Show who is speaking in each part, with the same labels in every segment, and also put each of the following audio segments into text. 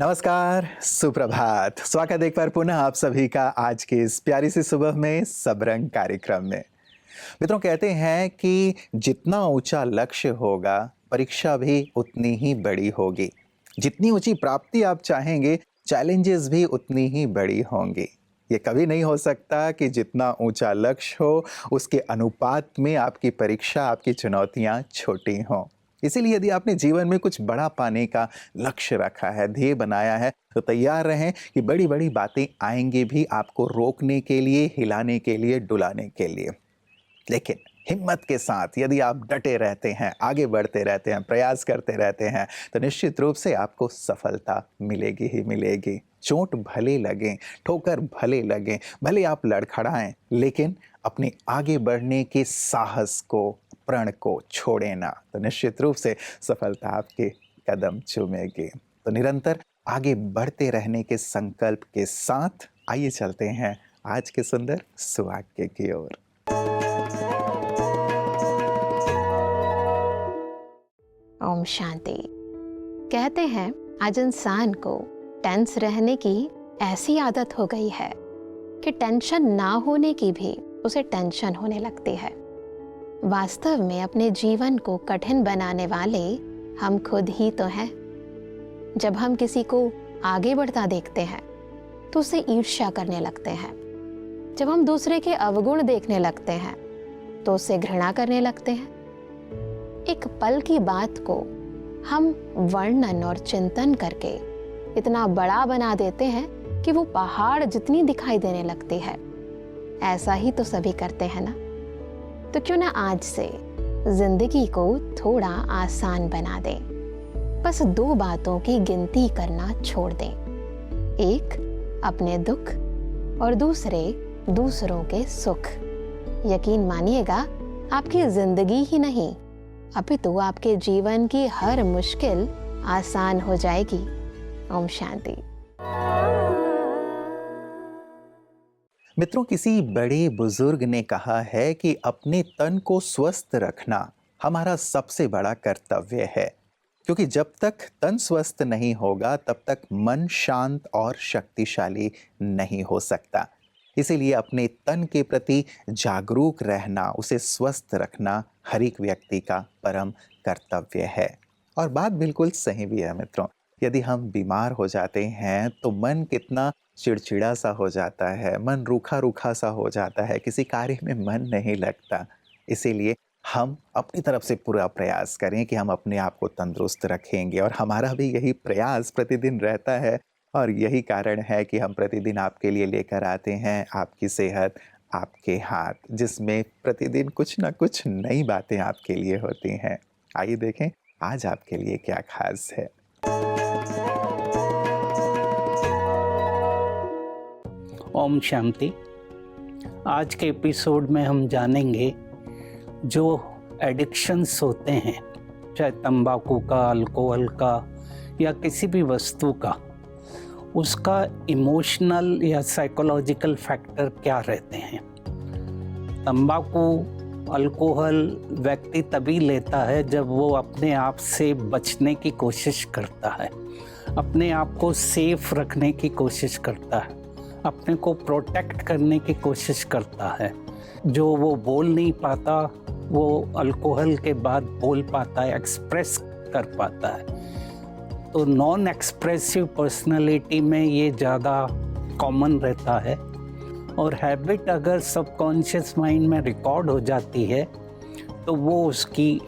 Speaker 1: नमस्कार, सुप्रभात। स्वागत एक बार पुनः आप सभी का आज की इस प्यारी सी सुबह में सब रंग कार्यक्रम में। मित्रों, कहते हैं कि जितना ऊंचा लक्ष्य होगा, परीक्षा भी उतनी ही बड़ी होगी। जितनी ऊंची प्राप्ति आप चाहेंगे, चैलेंजेस भी उतनी ही बड़ी होंगी। ये कभी नहीं हो सकता कि जितना ऊंचा लक्ष्य हो, उसके अनुपात में आपकी परीक्षा, आपकी चुनौतियां छोटी हों। इसीलिए यदि आपने जीवन में कुछ बड़ा पाने का लक्ष्य रखा है, ध्येय बनाया है, तो तैयार रहें कि बड़ी-बड़ी बातें आएँगी भी आपको रोकने के लिए, हिलाने के लिए, डुलाने के लिए। लेकिन हिम्मत के साथ यदि आप डटे रहते हैं, आगे बढ़ते रहते हैं, प्रयास करते रहते हैं, तो निश्चित रूप से आपको सफलता मिलेगी ही मिलेगी। चोट भले लगें, ठोकर भले लगें, भले आप लड़खड़ाएं, लेकिन अपने आगे बढ़ने के साहस को, प्रण को छोड़े ना, तो निश्चित रूप से सफलता आपके कदम चूमेगी। तो निरंतर आगे बढ़ते रहने के संकल्प के साथ आइए चलते हैं आज के सुंदर सुहाग की ओर।
Speaker 2: ओम शांति। कहते हैं आज इंसान को टेंस रहने की ऐसी आदत हो गई है कि टेंशन ना होने की भी उसे टेंशन होने लगती है। वास्तव में अपने जीवन को कठिन बनाने वाले हम खुद ही तो हैं। जब हम किसी को आगे बढ़ता देखते हैं तो उसे ईर्ष्या करने लगते हैं। जब हम दूसरे के अवगुण देखने लगते हैं तो उसे घृणा करने लगते हैं। एक पल की बात को हम वर्णन और चिंतन करके इतना बड़ा बना देते हैं कि वो पहाड़ जितनी दिखाई देने लगती है। ऐसा ही तो सभी करते हैं ना। तो क्यों ना आज से जिंदगी को थोड़ा आसान बना दें। बस 2 बातों की गिनती करना छोड़ दें। एक अपने दुख और दूसरे दूसरों के सुख। यकीन मानिएगा, आपकी जिंदगी ही नहीं अपितु आपके जीवन की हर मुश्किल आसान हो जाएगी। ओम शांति।
Speaker 1: मित्रों, किसी बड़े बुजुर्ग ने कहा है कि अपने तन को स्वस्थ रखना हमारा सबसे बड़ा कर्तव्य है, क्योंकि जब तक तन स्वस्थ नहीं होगा तब तक मन शांत और शक्तिशाली नहीं हो सकता। इसीलिए अपने तन के प्रति जागरूक रहना, उसे स्वस्थ रखना हर एक व्यक्ति का परम कर्तव्य है। और बात बिल्कुल सही भी है मित्रों। यदि हम बीमार हो जाते हैं तो मन कितना चिड़चिड़ा सा हो जाता है, मन रूखा रूखा सा हो जाता है, किसी कार्य में मन नहीं लगता। इसीलिए हम अपनी तरफ से पूरा प्रयास करें कि हम अपने आप को तंदुरुस्त रखेंगे, और हमारा भी यही प्रयास प्रतिदिन रहता है। और यही कारण है कि हम प्रतिदिन आपके लिए लेकर आते हैं आपकी सेहत आपके हाथ, जिसमें प्रतिदिन कुछ ना कुछ नई बातें आपके लिए होती हैं। आइए देखें आज आपके लिए क्या खास है।
Speaker 3: ओम शांति। आज के एपिसोड में हम जानेंगे जो एडिक्शंस होते हैं, चाहे तंबाकू का, अल्कोहल का या किसी भी वस्तु का, उसका इमोशनल या साइकोलॉजिकल फैक्टर क्या रहते हैं। तंबाकू, अल्कोहल व्यक्ति तभी लेता है जब वो अपने आप से बचने की कोशिश करता है, अपने आप को सेफ रखने की कोशिश करता है, अपने को प्रोटेक्ट करने की कोशिश करता है। जो वो बोल नहीं पाता वो अल्कोहल के बाद बोल पाता है, एक्सप्रेस कर पाता है। तो नॉन एक्सप्रेसिव पर्सनालिटी में ये ज़्यादा कॉमन रहता है। और हैबिट अगर सबकॉन्शियस माइंड में रिकॉर्ड हो जाती है तो वो उसकी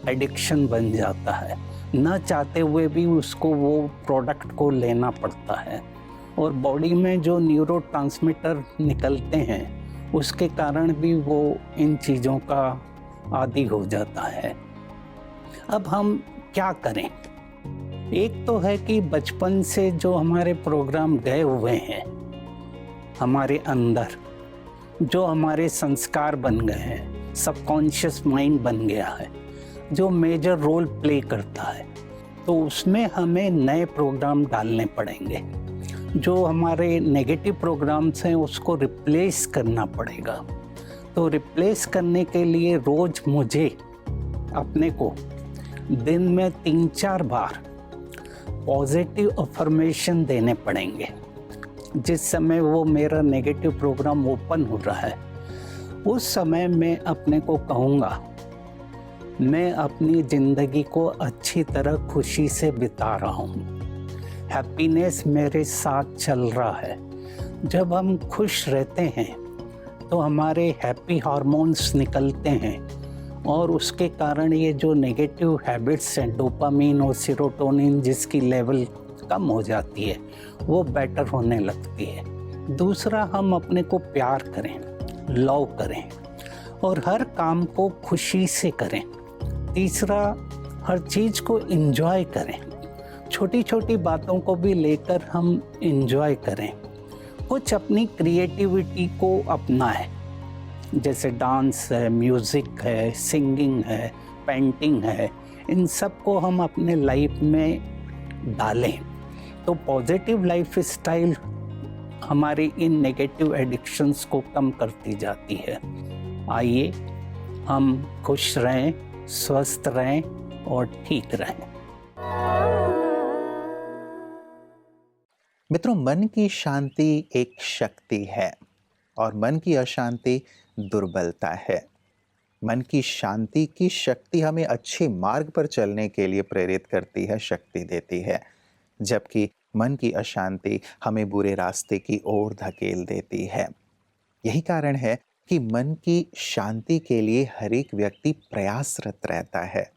Speaker 3: एडिक्शन बन जाता है। न चाहते हुए भी उसको वो प्रोडक्ट को लेना पड़ता है। और बॉडी में जो न्यूरोट्रांसमीटर निकलते हैं उसके कारण भी वो इन चीज़ों का आदी हो जाता है। अब हम क्या करें? एक तो है कि बचपन से जो हमारे प्रोग्राम गए हुए हैं हमारे अंदर, जो हमारे संस्कार बन गए हैं, सबकॉन्शियस माइंड बन गया है, जो मेजर रोल प्ले करता है, तो उसमें हमें नए प्रोग्राम डालने पड़ेंगे। जो हमारे नेगेटिव प्रोग्राम्स हैं उसको रिप्लेस करना पड़ेगा। तो रिप्लेस करने के लिए रोज़ मुझे अपने को दिन में 3-4 बार पॉजिटिव अफर्मेशन देने पड़ेंगे। जिस समय वो मेरा नेगेटिव प्रोग्राम ओपन हो रहा है, उस समय मैं अपने को कहूँगा मैं अपनी ज़िंदगी को अच्छी तरह खुशी से बिता रहा हूँ, हैप्पीनेस मेरे साथ चल रहा है। जब हम खुश रहते हैं तो हमारे हैप्पी हार्मोन्स निकलते हैं और उसके कारण ये जो नेगेटिव हैबिट्स हैं, डोपामीन और सेरोटोनिन जिसकी लेवल कम हो जाती है, वो बेटर होने लगती है। दूसरा, हम अपने को प्यार करें, लव करें और हर काम को खुशी से करें। तीसरा, हर चीज़ को एंजॉय करें, छोटी छोटी बातों को भी लेकर हम एंजॉय करें। कुछ अपनी क्रिएटिविटी को अपनाएं, जैसे डांस है, म्यूज़िक है, सिंगिंग है, पेंटिंग है, इन सब को हम अपने लाइफ में डालें तो पॉजिटिव लाइफ स्टाइल हमारी इन नेगेटिव एडिक्शंस को कम करती जाती है। आइए हम खुश रहें, स्वस्थ रहें और ठीक रहें।
Speaker 1: मित्रों, मन की शांति एक शक्ति है और मन की अशांति दुर्बलता है। मन की शांति की शक्ति हमें अच्छे मार्ग पर चलने के लिए प्रेरित करती है, शक्ति देती है, जबकि मन की अशांति हमें बुरे रास्ते की ओर धकेल देती है। यही कारण है कि मन की शांति के लिए हर एक व्यक्ति प्रयासरत रहता है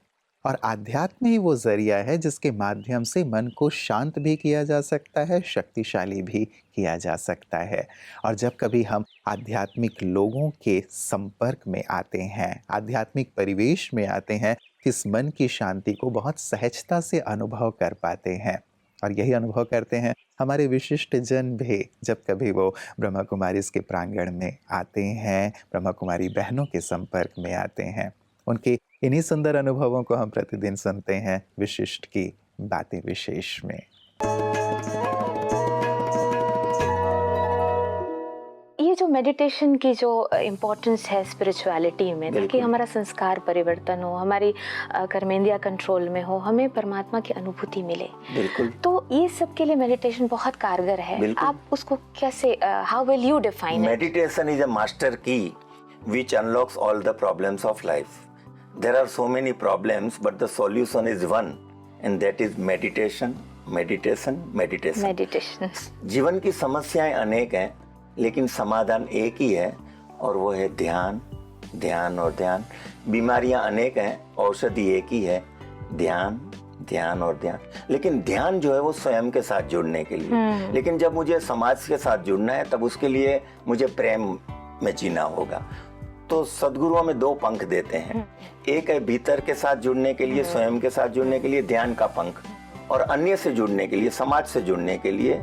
Speaker 1: और आध्यात्म ही वो जरिया है जिसके माध्यम से मन को शांत भी किया जा सकता है, शक्तिशाली भी किया जा सकता है। और जब कभी हम आध्यात्मिक लोगों के संपर्क में आते हैं, आध्यात्मिक परिवेश में आते हैं, इस मन की शांति को बहुत सहजता से अनुभव कर पाते हैं। और यही अनुभव करते हैं हमारे विशिष्ट जन भी, जब कभी वो ब्रह्मा कुमारी के प्रांगण में आते हैं, ब्रह्मा कुमारी बहनों के संपर्क में आते हैं। उनके इन्हीं सुंदर अनुभवों को हम प्रतिदिन सुनते हैं विशिष्ट की बातें विशेष में।
Speaker 4: ये जो मेडिटेशन की जो इम्पोर्टेंस है स्पिरिचुअलिटी में, ताकि हमारा संस्कार परिवर्तन हो, हमारी कर्मेंद्रियां कंट्रोल में हो, हमें परमात्मा की अनुभूति मिले,
Speaker 5: बिल्कुल,
Speaker 4: तो ये सब के लिए मेडिटेशन बहुत कारगर है। आप उसको कैसे, how will you define it?
Speaker 5: Meditation is a master की which unlocks all the problems of life. There are so many problems, but the solution is one, and that is meditation, meditation, meditation.
Speaker 4: Meditation.
Speaker 5: जीवन की समस्याएं अनेक हैं, लेकिन समाधान एक ही है और वो है ध्यान, ध्यान और ध्यान। बीमारियां अनेक हैं, औषधि एक ही है, ध्यान, ध्यान और ध्यान। लेकिन ध्यान जो है वो स्वयं के साथ जुड़ने के लिए, लेकिन जब मुझे समाज के साथ जुड़ना है तब उसके लिए मुझे प्रेम में जीना होगा। तो सदगुरुओं में दो पंख देते हैं, एक है भीतर के साथ जुड़ने के लिए, स्वयं के साथ जुड़ने के लिए ध्यान का पंख, और अन्य से जुड़ने के लिए, समाज से जुड़ने के लिए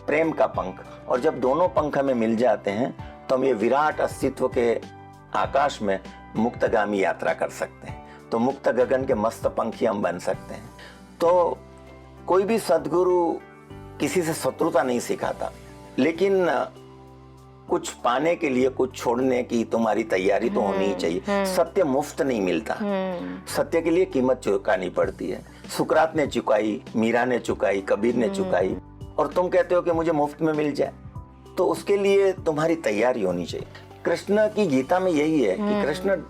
Speaker 5: प्रेम का पंख। और जब दोनों पंख हमें मिल जाते हैं तो हम ये विराट अस्तित्व के आकाश में मुक्तगामी यात्रा कर सकते हैं। तो मुक्त गगन के मस्त पंखी हम बन सकते हैं। तो कोई भी सदगुरु किसी से शत्रुता नहीं सिखाता, लेकिन कुछ पाने के लिए कुछ छोड़ने की तुम्हारी तैयारी तो होनी ही चाहिए। सत्य मुफ्त नहीं मिलता, सत्य के लिए कीमत चुकानी पड़ती है। सुकरात ने चुकाई, मीरा ने चुकाई, कबीर ने चुकाई, और तुम कहते हो कि मुझे मुफ्त में मिल जाए, तो उसके लिए तुम्हारी तैयारी होनी चाहिए। कृष्ण की गीता में यही है कि कृष्ण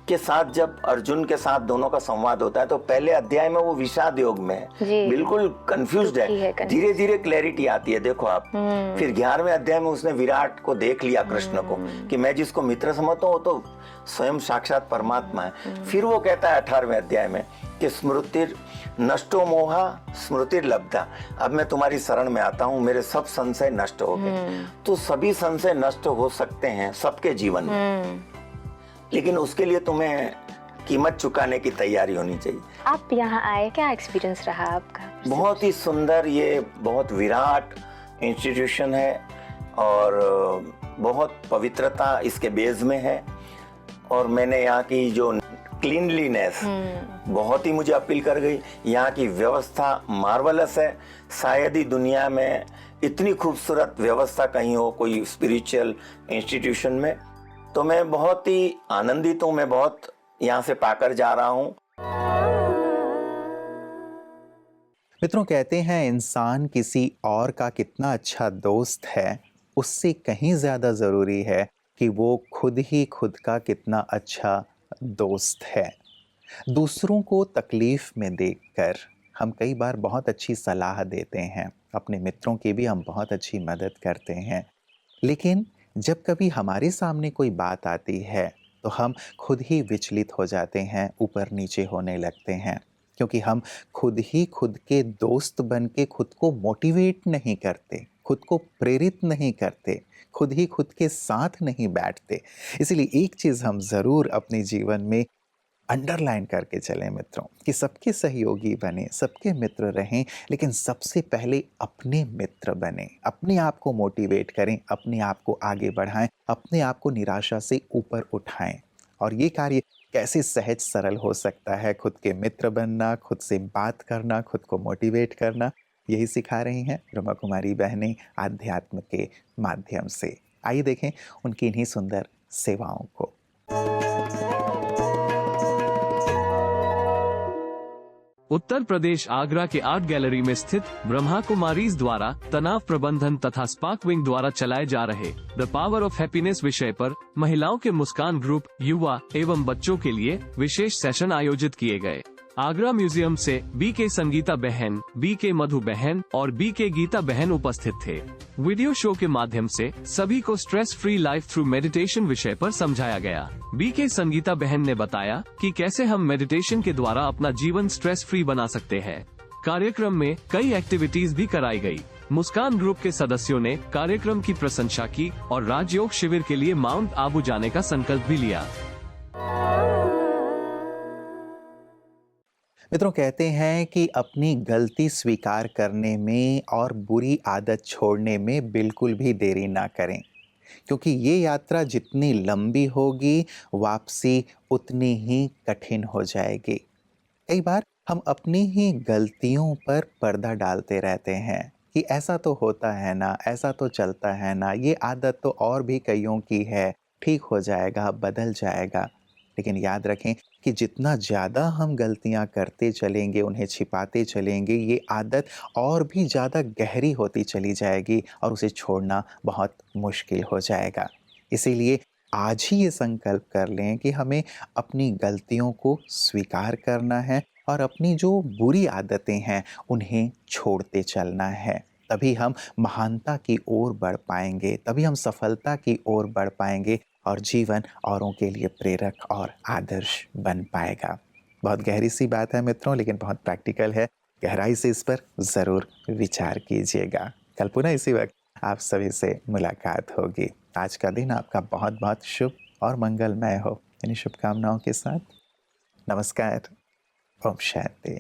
Speaker 5: के साथ जब अर्जुन के साथ दोनों का संवाद होता है तो पहले अध्याय में वो विषाद योग में है, बिल्कुल कंफ्यूज्ड है, धीरे धीरे क्लैरिटी आती है। देखो आप, फिर 11वें अध्याय में उसने विराट को देख लिया, कृष्ण को, कि मैं जिसको मित्र समझता हूँ वो तो स्वयं साक्षात परमात्मा है। फिर वो कहता है 18वें अध्याय में कि स्मृतिर नष्टो मोहा स्मृतिर लब्धा, अब मैं तुम्हारी शरण में आता हूँ, मेरे सब संशय नष्ट हो गए। तो सभी संशय नष्ट हो सकते हैं सबके जीवन में, लेकिन उसके लिए तुम्हें कीमत चुकाने की तैयारी होनी चाहिए।
Speaker 4: आप यहाँ आए, क्या एक्सपीरियंस रहा आपका?
Speaker 5: बहुत ही सुंदर, ये बहुत विराट इंस्टीट्यूशन है और बहुत पवित्रता इसके बेस में है। और मैंने यहाँ की जो क्लीनलीनेस बहुत ही मुझे अपील कर गई। यहाँ की व्यवस्था मार्वलस है, शायद ही दुनिया में इतनी खूबसूरत व्यवस्था कहीं हो कोई स्पिरिचुअल इंस्टीट्यूशन में। तो मैं बहुत ही आनंदित हूँ, मैं बहुत यहाँ से पाकर जा रहा हूँ।
Speaker 1: मित्रों, कहते हैं इंसान किसी और का कितना अच्छा दोस्त है, उससे कहीं ज़्यादा ज़रूरी है कि वो खुद ही खुद का कितना अच्छा दोस्त है। दूसरों को तकलीफ़ में देखकर हम कई बार बहुत अच्छी सलाह देते हैं, अपने मित्रों की भी हम बहुत अच्छी मदद करते हैं। लेकिन जब कभी हमारे सामने कोई बात आती है, तो हम खुद ही विचलित हो जाते हैं, ऊपर नीचे होने लगते हैं, क्योंकि हम खुद ही खुद के दोस्त बन के खुद को मोटिवेट नहीं करते, खुद को प्रेरित नहीं करते, खुद ही खुद के साथ नहीं बैठते। इसलिए एक चीज़ हम ज़रूर अपने जीवन में अंडरलाइन करके चलें मित्रों, कि सबके सहयोगी बने, सबके मित्र रहें, लेकिन सबसे पहले अपने मित्र बने, अपने आप को मोटिवेट करें, अपने आप को आगे बढ़ाएं, अपने आप को निराशा से ऊपर उठाएं। और ये कार्य कैसे सहज सरल हो सकता है, खुद के मित्र बनना, खुद से बात करना, खुद को मोटिवेट करना, यही सिखा रही हैं ब्रह्मा कुमारी बहनें आध्यात्म के माध्यम से। आइए देखें उनकी इन्हीं सुंदर सेवाओं को।
Speaker 6: उत्तर प्रदेश आगरा के आर्ट गैलरी में स्थित ब्रह्मा कुमारीज द्वारा तनाव प्रबंधन तथा स्पार्क विंग द्वारा चलाए जा रहे द पावर ऑफ हैप्पीनेस विषय पर महिलाओं के मुस्कान ग्रुप, युवा एवं बच्चों के लिए विशेष सेशन आयोजित किए गए। आगरा म्यूजियम से बी.के. संगीता बहन, बी.के. मधु बहन और बी.के. गीता बहन उपस्थित थे। वीडियो शो के माध्यम से सभी को stress free life through meditation विषय पर समझाया गया। बी.के. संगीता बहन ने बताया कि कैसे हम मेडिटेशन के द्वारा अपना जीवन स्ट्रेस फ्री बना सकते हैं। कार्यक्रम में कई एक्टिविटीज भी कराई गई। मुस्कान ग्रुप के सदस्यों ने कार्यक्रम की प्रशंसा की और राजयोग शिविर के लिए माउंट आबू जाने का संकल्प भी लिया।
Speaker 1: मित्रों, कहते हैं कि अपनी गलती स्वीकार करने में और बुरी आदत छोड़ने में बिल्कुल भी देरी ना करें, क्योंकि ये यात्रा जितनी लंबी होगी, वापसी उतनी ही कठिन हो जाएगी। कई बार हम अपनी ही गलतियों पर पर्दा डालते रहते हैं कि ऐसा तो होता है ना, ऐसा तो चलता है ना, ये आदत तो और भी कईयों की है, ठीक हो जाएगा, बदल जाएगा। लेकिन याद रखें कि जितना ज़्यादा हम गलतियां करते चलेंगे, उन्हें छिपाते चलेंगे, ये आदत और भी ज़्यादा गहरी होती चली जाएगी और उसे छोड़ना बहुत मुश्किल हो जाएगा। इसीलिए आज ही ये संकल्प कर लें कि हमें अपनी गलतियों को स्वीकार करना है और अपनी जो बुरी आदतें हैं उन्हें छोड़ते चलना है। तभी हम महानता की ओर बढ़ पाएंगे, तभी हम सफलता की ओर बढ़ पाएंगे और जीवन औरों के लिए प्रेरक और आदर्श बन पाएगा। बहुत गहरी सी बात है मित्रों, लेकिन बहुत प्रैक्टिकल है। गहराई से इस पर ज़रूर विचार कीजिएगा। कल पुनः इसी वक्त आप सभी से मुलाकात होगी। आज का दिन आपका बहुत बहुत शुभ और मंगलमय हो। इन्हीं शुभकामनाओं के साथ नमस्कार। ओम शांति।